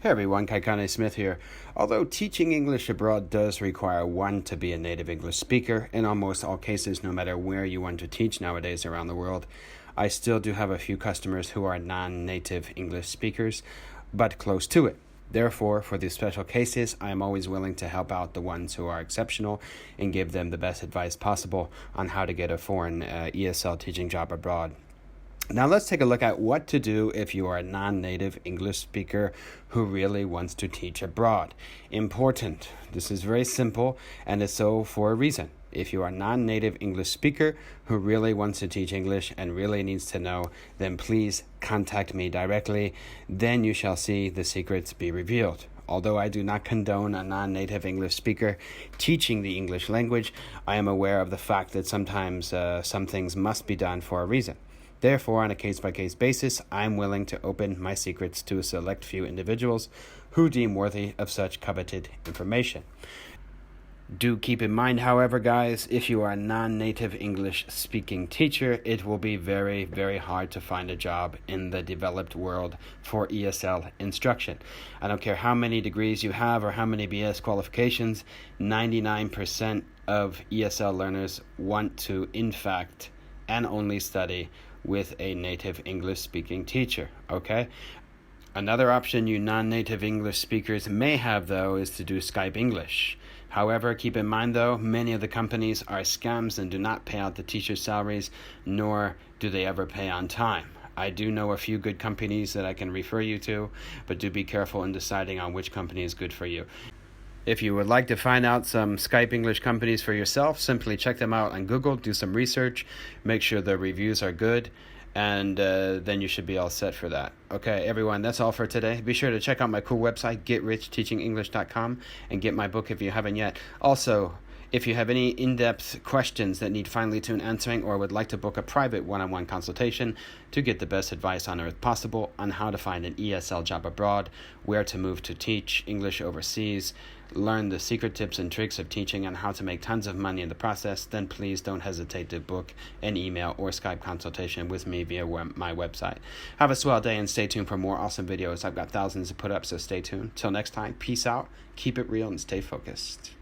Hey everyone, Kaikane Smith here. Although teaching English abroad does require one to be a native English speaker, in almost all cases, no matter where you want to teach nowadays around the world, I still do have a few customers who are non-native English speakers, but close to it. Therefore, for these special cases, I am always willing to help out the ones who are exceptional and give them the best advice possible on how to get a foreign ESL teaching job abroad. Now let's take a look at what to do if you are a non-native English speaker who really wants to teach abroad. Important. This is very simple and is so for a reason. If you are a non-native English speaker who really wants to teach English and really needs to know, then please contact me directly. Then you shall see the secrets be revealed. Although I do not condone a non-native English speaker teaching the English language, I am aware of the fact that sometimes some things must be done for a reason. Therefore, on a case-by-case basis, I'm willing to open my secrets to a select few individuals who deem worthy of such coveted information. Do keep in mind, however, guys, if you are a non-native English-speaking teacher, it will be very, very hard to find a job in the developed world for ESL instruction. I don't care how many degrees you have or how many BS qualifications, 99% of ESL learners want to, in fact, and only study with a native English-speaking teacher, okay? Another option you non-native English speakers may have, though, is to do Skype English. However, keep in mind, though, many of the companies are scams and do not pay out the teacher's salaries, nor do they ever pay on time. I do know a few good companies that I can refer you to, but do be careful in deciding on which company is good for you. If you would like to find out some Skype English companies for yourself, simply check them out on Google, do some research, make sure the reviews are good, and then you should be all set for that. Okay, everyone, that's all for today. Be sure to check out my cool website, GetRichTeachingEnglish.com, and get my book if you haven't yet. Also, if you have any in-depth questions that need finely tuned answering or would like to book a private one-on-one consultation to get the best advice on earth possible on how to find an ESL job abroad, where to move to teach English overseas, learn the secret tips and tricks of teaching and how to make tons of money in the process, then please don't hesitate to book an email or Skype consultation with me via my website. Have a swell day and stay tuned for more awesome videos. I've got thousands to put up, so stay tuned. Till next time, peace out, keep it real, and stay focused.